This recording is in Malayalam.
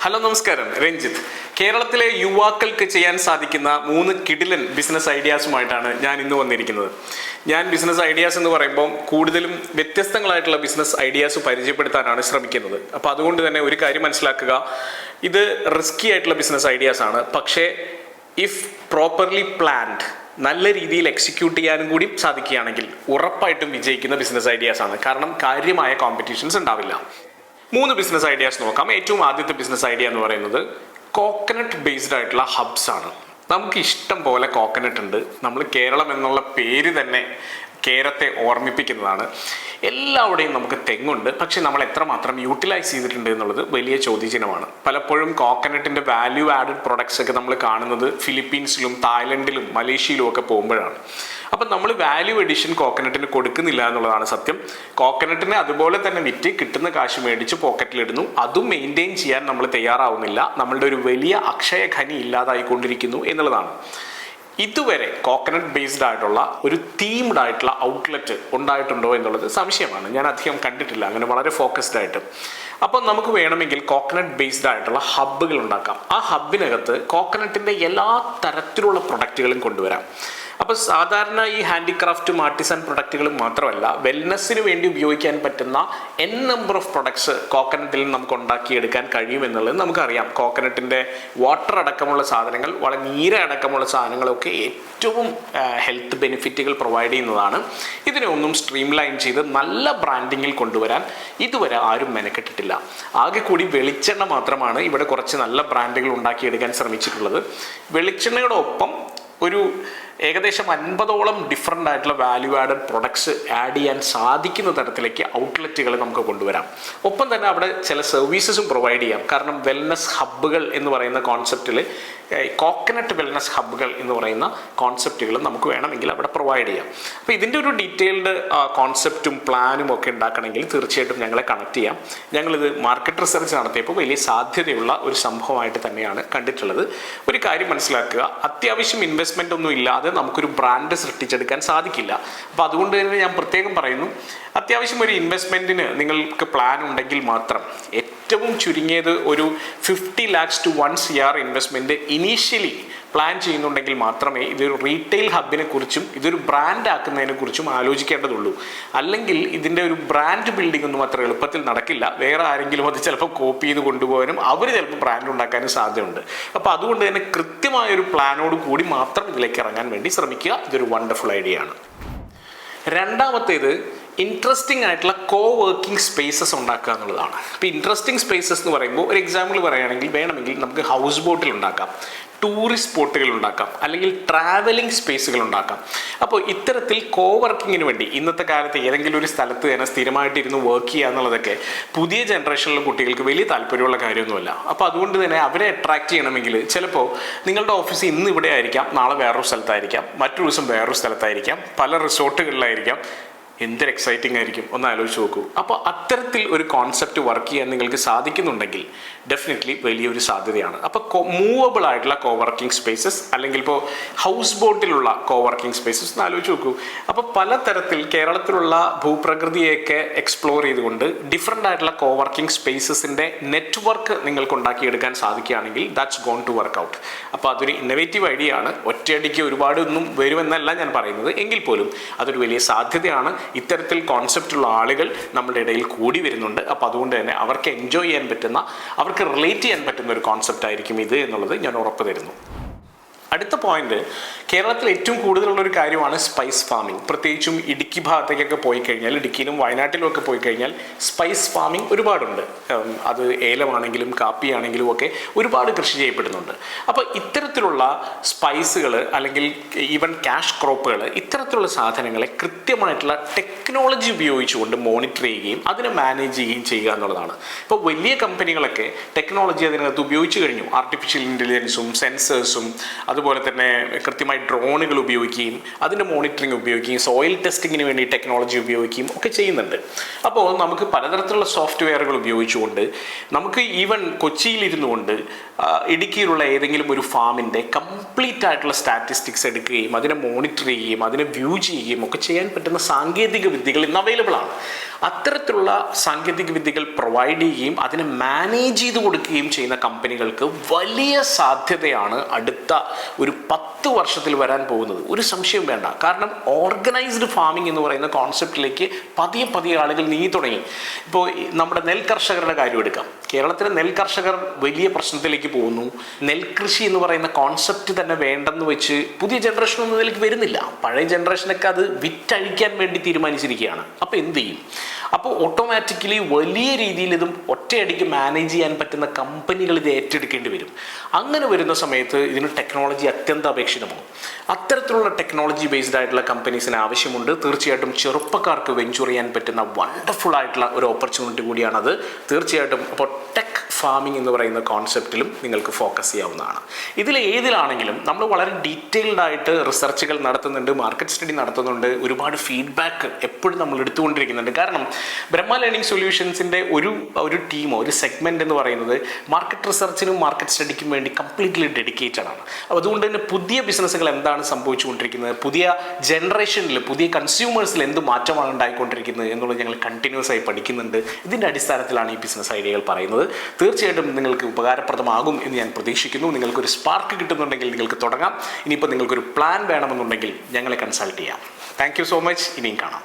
ഹലോ നമസ്കാരം, രഞ്ജിത്ത്. കേരളത്തിലെ യുവാക്കൾക്ക് ചെയ്യാൻ സാധിക്കുന്ന 3 കിടിലൻ ബിസിനസ് ഐഡിയാസുമായിട്ടാണ് ഞാൻ ഇന്ന് വന്നിരിക്കുന്നത്. ഞാൻ ബിസിനസ് ഐഡിയാസ് എന്ന് പറയുമ്പോൾ കൂടുതലും വ്യത്യസ്തങ്ങളായിട്ടുള്ള ബിസിനസ് ഐഡിയാസ് പരിചയപ്പെടുത്താനാണ് ശ്രമിക്കുന്നത്. അപ്പോൾ അതുകൊണ്ട് തന്നെ ഒരു കാര്യം മനസ്സിലാക്കുക, ഇത് റിസ്കി ആയിട്ടുള്ള ബിസിനസ് ഐഡിയാസ് ആണ്. പക്ഷേ ഇഫ് പ്രോപ്പർലി പ്ലാൻഡ്, നല്ല രീതിയിൽ എക്സിക്യൂട്ട് ചെയ്യാനും കൂടി സാധിക്കുകയാണെങ്കിൽ ഉറപ്പായിട്ടും വിജയിക്കുന്ന ബിസിനസ് ഐഡിയാസ് ആണ്. കാരണം കാര്യമായ കോമ്പറ്റീഷൻസ് ഉണ്ടാവില്ല. 3 ബിസിനസ് ഐഡിയാസ് നോക്കാം. ഏറ്റവും ആദ്യത്തെ ബിസിനസ് ഐഡിയ എന്ന് പറയുന്നത് കോക്കനട്ട് ബേസ്ഡ് ആയിട്ടുള്ള ഹബ്സ് ആണ്. നമുക്ക് ഇഷ്ടം പോലെ കോക്കനട്ട് ഉണ്ട്. നമ്മൾ കേരളം എന്നുള്ള പേര് തന്നെ കേരളത്തെ ഓർമ്മിപ്പിക്കുന്നതാണ്. എല്ലാവിടെയും നമുക്ക് തെങ്ങുണ്ട്. പക്ഷെ നമ്മൾ എത്രമാത്രം യൂട്ടിലൈസ് ചെയ്തിട്ടുണ്ട് എന്നുള്ളത് വലിയ ചോദ്യചിഹ്നമാണ്. പലപ്പോഴും കോക്കനട്ടിൻ്റെ വാല്യൂ ആഡഡ് പ്രൊഡക്ട്സ് ഒക്കെ നമ്മൾ കാണുന്നത് ഫിലിപ്പീൻസിലും തായ്ലൻഡിലും മലേഷ്യയിലും ഒക്കെ പോകുമ്പോഴാണ്. അപ്പം നമ്മൾ വാല്യൂ എഡിഷൻ കോക്കനട്ടിന് കൊടുക്കുന്നില്ല എന്നുള്ളതാണ് സത്യം. കോക്കനട്ടിനെ അതുപോലെ തന്നെ വിറ്റ് കിട്ടുന്ന കാശ് മേടിച്ച് പോക്കറ്റിലിടുന്നു. അതും മെയിൻറ്റെയിൻ ചെയ്യാൻ നമ്മൾ തയ്യാറാവുന്നില്ല. നമ്മളുടെ ഒരു വലിയ അക്ഷയ ഖനി ഇല്ലാതായിക്കൊണ്ടിരിക്കുന്നു എന്നുള്ളതാണ്. ഇതുവരെ കോക്കനട്ട് ബേസ്ഡ് ആയിട്ടുള്ള ഒരു തീംഡ് ആയിട്ടുള്ള ഔട്ട്ലെറ്റ് ഉണ്ടായിട്ടുണ്ടോ എന്നുള്ളത് സംശയമാണ്. ഞാൻ അധികം കണ്ടിട്ടില്ല അങ്ങനെ വളരെ ഫോക്കസ്ഡ് ആയിട്ട്. അപ്പം നമുക്ക് വേണമെങ്കിൽ കോക്കനട്ട് ബേസ്ഡ് ആയിട്ടുള്ള ഹബ്ബുകൾ ഉണ്ടാക്കാം. ആ ഹബ്ബിനകത്ത് കോക്കനട്ടിൻ്റെ എല്ലാ തരത്തിലുള്ള പ്രൊഡക്റ്റുകളും കൊണ്ടുവരാം. അപ്പോൾ സാധാരണ ഈ ഹാൻഡിക്രാഫ്റ്റും ആർട്ടിസൺ പ്രൊഡക്റ്റുകളും മാത്രമല്ല, വെൽനെസ്സിന് വേണ്ടി ഉപയോഗിക്കാൻ പറ്റുന്ന നമ്പർ ഓഫ് പ്രൊഡക്ട്സ് കോക്കനട്ടിൽ നമുക്ക് ഉണ്ടാക്കിയെടുക്കാൻ കഴിയുമെന്നുള്ളത് നമുക്കറിയാം. കോക്കനട്ടിൻ്റെ വാട്ടർ അടക്കമുള്ള സാധനങ്ങൾ, വളരെ നീര അടക്കമുള്ള സാധനങ്ങളൊക്കെ ഏറ്റവും ഹെൽത്ത് ബെനിഫിറ്റുകൾ പ്രൊവൈഡ് ചെയ്യുന്നതാണ്. ഇതിനെ ഒന്നും സ്ട്രീം ലൈൻ ചെയ്ത് നല്ല ബ്രാൻഡിങ്ങിൽ കൊണ്ടുവരാൻ ഇതുവരെ ആരും മെനക്കെട്ടിട്ടില്ല. ആകെ കൂടി വെളിച്ചെണ്ണ മാത്രമാണ് ഇവിടെ കുറച്ച് നല്ല ബ്രാൻഡുകൾ ഉണ്ടാക്കിയെടുക്കാൻ ശ്രമിച്ചിട്ടുള്ളത്. വെളിച്ചെണ്ണയുടെ ഒപ്പം ഒരു ഏകദേശം 50ഓളം ഡിഫറൻ്റ് ആയിട്ടുള്ള വാല്യൂ ആഡഡ് പ്രൊഡക്ട്സ് ആഡ് ചെയ്യാൻ സാധിക്കുന്ന തരത്തിലേക്ക് ഔട്ട്ലെറ്റുകൾ നമുക്ക് കൊണ്ടുവരാം. ഒപ്പം തന്നെ അവിടെ ചില സർവീസസും പ്രൊവൈഡ് ചെയ്യാം. കാരണം വെൽനസ് ഹബ്ബുകൾ എന്ന് പറയുന്ന കോൺസെപ്റ്റിൽ, കോക്കനട്ട് വെൽനസ് ഹബ്ബുകൾ എന്ന് പറയുന്ന കോൺസെപ്റ്റുകൾ നമുക്ക് വേണമെങ്കിൽ അവിടെ പ്രൊവൈഡ് ചെയ്യാം. അപ്പോൾ ഇതിൻ്റെ ഒരു ഡീറ്റെയിൽഡ് കോൺസെപ്റ്റും പ്ലാനും ഒക്കെ ഉണ്ടാക്കണമെങ്കിൽ തീർച്ചയായിട്ടും ഞങ്ങളെ കണക്ട് ചെയ്യാം. ഞങ്ങളിത് മാർക്കറ്റ് റിസർച്ച് നടത്തിയപ്പോൾ വലിയ സാധ്യതയുള്ള ഒരു സംഭവമായിട്ട് തന്നെയാണ് കണ്ടിട്ടുള്ളത്. ഒരു കാര്യം മനസ്സിലാക്കുക, അത്യാവശ്യം ഇൻവെസ്റ്റ്മെൻ്റ് ഒന്നും ഇല്ലാതെ നമുക്കൊരു ബ്രാൻഡ് സൃഷ്ടിച്ചെടുക്കാൻ സാധിക്കില്ല. അപ്പോൾ അതുകൊണ്ട് തന്നെ ഞാൻ പ്രത്യേകം പറയുന്നു, അത്യാവശ്യം ഒരു ഇൻവെസ്റ്റ്മെൻറ്റിന് നിങ്ങൾക്ക് പ്ലാൻ ഉണ്ടെങ്കിൽ മാത്രം, ഏറ്റവും ചുരുങ്ങിയത് ഒരു 50 lakhs to 1 crore investment initially plan ചെയ്യുന്നുണ്ടെങ്കിൽ മാത്രമേ ഇതൊരു റീറ്റെയിൽ ഹബിനെ കുറിച്ചും ഇതൊരു ബ്രാൻഡ് ആക്കുന്നതിനെ കുറിച്ചും ആലോചിക്കേണ്ടതുള്ളൂ. അല്ലെങ്കിൽ ഇതിൻ്റെ ഒരു ബ്രാൻഡ് ബിൽഡിംഗ് ഒന്നും അത്ര എളുപ്പത്തിൽ നടക്കില്ല. വേറെ ആരെങ്കിലും അത് ചിലപ്പോൾ കോപ്പി ചെയ്ത് കൊണ്ടുപോകാനും അവർ ചിലപ്പോൾ ബ്രാൻഡ് ഉണ്ടാക്കാനും സാധ്യതയുണ്ട്. അപ്പോൾ അതുകൊണ്ട് തന്നെ കൃത്യമായൊരു പ്ലാനോട് കൂടി മാത്രം ഇതിലേക്ക് ഇറങ്ങാൻ വേണ്ടി ശ്രമിക്കുക. ഇതൊരു വണ്ടർഫുൾ ഐഡിയ ആണ്. രണ്ടാമത്തേത് ഇൻട്രസ്റ്റിംഗ് ആയിട്ടുള്ള കോ വർക്കിംഗ് സ്പേസസ് ഉണ്ടാക്കുക എന്നുള്ളതാണ്. ഇപ്പോൾ ഇൻട്രസ്റ്റിംഗ് സ്പേസസ് എന്ന് പറയുമ്പോൾ ഒരു എക്സാമ്പിൾ പറയുകയാണെങ്കിൽ, വേണമെങ്കിൽ നമുക്ക് ഹൗസ് ബോട്ടിൽ ഉണ്ടാക്കാം, ടൂറിസ്റ്റ് സ്പോട്ടുകൾ ഉണ്ടാക്കാം, അല്ലെങ്കിൽ ട്രാവലിംഗ് സ്പേസുകൾ ഉണ്ടാക്കാം. അപ്പോൾ ഇത്തരത്തിൽ കോ വർക്കിങ്ങിന് വേണ്ടി ഇന്നത്തെ കാലത്ത് ഏതെങ്കിലും ഒരു സ്ഥലത്ത് തന്നെ സ്ഥിരമായിട്ടിരുന്ന് വർക്ക് ചെയ്യുക എന്നുള്ളതൊക്കെ പുതിയ ജനറേഷനിലെ കുട്ടികൾക്ക് വലിയ താല്പര്യമുള്ള കാര്യമൊന്നുമല്ല. അപ്പോൾ അതുകൊണ്ട് തന്നെ അവരെ അട്രാക്റ്റ് ചെയ്യണമെങ്കിൽ ചിലപ്പോൾ നിങ്ങളുടെ ഓഫീസ് ഇന്ന് ഇവിടെ ആയിരിക്കാം, നാളെ വേറൊരു സ്ഥലത്തായിരിക്കാം, മറ്റൊരു ദിവസം വേറൊരു സ്ഥലത്തായിരിക്കാം, പല റിസോർട്ടുകളിലായിരിക്കാം. എന്തൊരു എക്സൈറ്റിംഗ് ആയിരിക്കും, ഒന്ന് ആലോചിച്ച് നോക്കൂ. അപ്പോൾ അത്തരത്തിൽ ഒരു കോൺസെപ്റ്റ് വർക്ക് ചെയ്യാൻ നിങ്ങൾക്ക് സാധിക്കുന്നുണ്ടെങ്കിൽ ഡെഫിനറ്റ്ലി വലിയൊരു സാധ്യതയാണ്. അപ്പോൾ മൂവബിൾ ആയിട്ടുള്ള കോ വർക്കിംഗ് സ്പേസസ്, അല്ലെങ്കിൽ ഇപ്പോൾ ഹൗസ് ബോട്ടിലുള്ള കോ വർക്കിംഗ് സ്പേസസ് ഒന്ന് ആലോചിച്ച് നോക്കൂ. അപ്പോൾ പലതരത്തിൽ കേരളത്തിലുള്ള ഭൂപ്രകൃതിയൊക്കെ എക്സ്പ്ലോർ ചെയ്തുകൊണ്ട് ഡിഫറെൻ്റ് ആയിട്ടുള്ള കോ വർക്കിംഗ് സ്പേസസിൻ്റെ നെറ്റ്വർക്ക് നിങ്ങൾക്ക് ഉണ്ടാക്കിയെടുക്കാൻ സാധിക്കുകയാണെങ്കിൽ that's gonna work out. അപ്പോൾ അതൊരു ഇന്നോവേറ്റീവ് ഐഡിയ ആണ്. ഒറ്റയടിക്ക് ഒരുപാടൊന്നും വരുമെന്നല്ല ഞാൻ പറയുന്നത്, എങ്കിൽ പോലും അതൊരു വലിയ സാധ്യതയാണ്. ഇത്തരത്തിൽ കോൺസെപ്റ്റുള്ള ആളുകൾ നമ്മുടെ ഇടയിൽ കൂടി വരുന്നുണ്ട്. അപ്പോൾ അതുകൊണ്ട് തന്നെ അവർക്ക് എൻജോയ് ചെയ്യാൻ പറ്റുന്ന, അവർക്ക് റിലേറ്റ് ചെയ്യാൻ പറ്റുന്ന ഒരു കോൺസെപ്റ്റ് ആയിരിക്കും ഇത് എന്നുള്ളത് ഞാൻ ഉറപ്പ് തരുന്നു. അടുത്ത പോയിന്റ്, കേരളത്തിൽ ഏറ്റവും കൂടുതലുള്ളൊരു കാര്യമാണ് സ്പൈസ് ഫാമിംഗ്. പ്രത്യേകിച്ചും ഇടുക്കി ഭാഗത്തേക്കൊക്കെ പോയി കഴിഞ്ഞാൽ, ഇടുക്കിയിലും വയനാട്ടിലും ഒക്കെ പോയി കഴിഞ്ഞാൽ സ്പൈസ് ഫാമിംഗ് ഒരുപാടുണ്ട്. അത് ഏലമാണെങ്കിലും കാപ്പിയാണെങ്കിലും ഒക്കെ ഒരുപാട് കൃഷി ചെയ്യപ്പെടുന്നുണ്ട്. അപ്പോൾ ഇത്തരത്തിലുള്ള സ്പൈസുകൾ, അല്ലെങ്കിൽ ഈവൻ ക്യാഷ് ക്രോപ്പുകൾ, ഇത്തരത്തിലുള്ള സാധനങ്ങളെ കൃത്യമായിട്ടുള്ള ടെക്നോളജി ഉപയോഗിച്ചുകൊണ്ട് മോണിറ്റർ ചെയ്യുകയും അതിനെ മാനേജ് ചെയ്യുകയും ചെയ്യുക എന്നുള്ളതാണ്. ഇപ്പോൾ വലിയ കമ്പനികളൊക്കെ ടെക്നോളജി അതിനകത്ത് ഉപയോഗിച്ച് കഴിഞ്ഞു. ആർട്ടിഫിഷ്യൽ ഇൻ്റലിജൻസും സെൻസേഴ്സും അതുപോലെ തന്നെ കൃത്യമായി ഡ്രോണുകൾ ഉപയോഗിക്കുകയും അതിൻ്റെ മോണിറ്ററിംഗ് ഉപയോഗിക്കുകയും സോയിൽ ടെസ്റ്റിങ്ങിന് വേണ്ടി ടെക്നോളജി ഉപയോഗിക്കുകയും ഒക്കെ ചെയ്യുന്നുണ്ട്. അപ്പോൾ നമുക്ക് പലതരത്തിലുള്ള സോഫ്റ്റ്വെയറുകൾ ഉപയോഗിച്ചുകൊണ്ട് നമുക്ക് ഈവൻ കൊച്ചിയിലിരുന്നു കൊണ്ട് ഇടുക്കിയിലുള്ള ഏതെങ്കിലും ഒരു ഫാമിൻ്റെ കംപ്ലീറ്റ് ആയിട്ടുള്ള സ്റ്റാറ്റിസ്റ്റിക്സ് എടുക്കുകയും അതിനെ മോണിറ്റർ ചെയ്യുകയും അതിനെ വ്യൂ ചെയ്യുകയും ഒക്കെ ചെയ്യാൻ പറ്റുന്ന സാങ്കേതിക വിദ്യകൾ ഇന്ന് അവൈലബിൾ ആണ്. അത്തരത്തിലുള്ള സാങ്കേതിക വിദ്യകൾ പ്രൊവൈഡ് ചെയ്യുകയും അതിനെ മാനേജ് ചെയ്ത് കൊടുക്കുകയും ചെയ്യുന്ന കമ്പനികൾക്ക് വലിയ സാധ്യതയാണ് അടുത്ത ഒരു 10 വർഷത്തിൽ വരാൻ പോകുന്നത്. ഒരു സംശയം വേണ്ട. കാരണം ഓർഗനൈസ്ഡ് ഫാമിംഗ് എന്ന് പറയുന്ന കോൺസെപ്റ്റിലേക്ക് പതിയെ പതിയെ ആളുകൾ നീങ്ങി തുടങ്ങി. ഇപ്പോൾ നമ്മുടെ നെൽ കർഷകരുടെ കാര്യം എടുക്കാം. കേരളത്തിലെ നെൽ കർഷകർ വലിയ പ്രശ്നത്തിലേക്ക് പോകുന്നു. നെൽകൃഷി എന്ന് പറയുന്ന കോൺസെപ്റ്റ് തന്നെ വേണ്ടെന്ന് വെച്ച് പുതിയ ജനറേഷൻ ഒന്നും ഇതിലേക്ക് വരുന്നില്ല. പഴയ ജനറേഷനൊക്കെ അത് വിറ്റഴിക്കാൻ വേണ്ടി തീരുമാനിച്ചിരിക്കുകയാണ്. അപ്പോൾ എന്ത് ചെയ്യും? അപ്പോൾ ഓട്ടോമാറ്റിക്കലി വലിയ രീതിയിൽ ഇതും ഒറ്റയടിക്ക് മാനേജ് ചെയ്യാൻ പറ്റുന്ന കമ്പനികൾ ഇത് ഏറ്റെടുക്കേണ്ടി വരും. അങ്ങനെ വരുന്ന സമയത്ത് ഇതിന് ടെക്നോളജി അത്യന്താപേക്ഷിതമാകും. അത്തരത്തിലുള്ള ടെക്നോളജി ബേസ്ഡ് ആയിട്ടുള്ള കമ്പനീസിന് ആവശ്യമുണ്ട്. തീർച്ചയായിട്ടും ചെറുപ്പക്കാർക്ക് വെഞ്ചർ ചെയ്യാൻ പറ്റുന്ന വണ്ടർഫുൾ ആയിട്ടുള്ള ഒരു ഓപ്പർച്യൂണിറ്റി കൂടിയാണത്. തീർച്ചയായിട്ടും അപ്പോൾ ടെക് ഫാമിംഗ് എന്ന് പറയുന്ന കോൺസെപ്റ്റിലും നിങ്ങൾക്ക് ഫോക്കസ് ചെയ്യാവുന്നതാണ്. ഇതിൽ ഏതിലാണെങ്കിലും നമ്മൾ വളരെ ഡീറ്റെയിൽഡ് ആയിട്ട് റിസർച്ചുകൾ നടത്തുന്നുണ്ട്, മാർക്കറ്റ് സ്റ്റഡി നടത്തുന്നുണ്ട്, ഒരുപാട് ഫീഡ്ബാക്ക് എപ്പോഴും നമ്മൾ എടുത്തുകൊണ്ടിരിക്കുന്നുണ്ട്. കാരണം ബ്രഹ്മ ലേണിംഗ് സൊല്യൂഷൻസിൻ്റെ ഒരു ടീമോ ഒരു സെഗ്മെൻറ്റ് എന്ന് പറയുന്നത് മാർക്കറ്റ് റിസർച്ചിനും മാർക്കറ്റ് സ്റ്റഡിക്കും വേണ്ടി കംപ്ലീറ്റ്ലി ഡെഡിക്കേറ്റഡ് ആണ്. അപ്പോൾ അതുകൊണ്ട് തന്നെ പുതിയ ബിസിനസ്സുകൾ എന്താണ് സംഭവിച്ചുകൊണ്ടിരിക്കുന്നത്, പുതിയ ജനറേഷനിൽ പുതിയ കൺസ്യൂമേഴ്സിൽ എന്ത് മാറ്റമാണ് ഉണ്ടായിക്കൊണ്ടിരിക്കുന്നത് എന്നുള്ളത് ഞങ്ങൾ കണ്ടിന്യൂസ് ആയി പഠിക്കുന്നുണ്ട്. ഇതിൻ്റെ അടിസ്ഥാനത്തിലാണ് ഈ ബിസിനസ് ഐഡിയകൾ പറയുന്നത്. തീർച്ചയായിട്ടും നിങ്ങൾക്ക് ഉപകാരപ്രദമാകും എന്ന് ഞാൻ പ്രതീക്ഷിക്കുന്നു. നിങ്ങൾക്കൊരു സ്പാർക്ക് കിട്ടുന്നുണ്ടെങ്കിൽ നിങ്ങൾക്ക് തുടങ്ങാം. ഇനിയിപ്പോൾ നിങ്ങൾക്കൊരു പ്ലാൻ വേണമെന്നുണ്ടെങ്കിൽ ഞങ്ങളെ കൺസൾട്ട് ചെയ്യാം. Thank you so much. ഇനിയും കാണാം.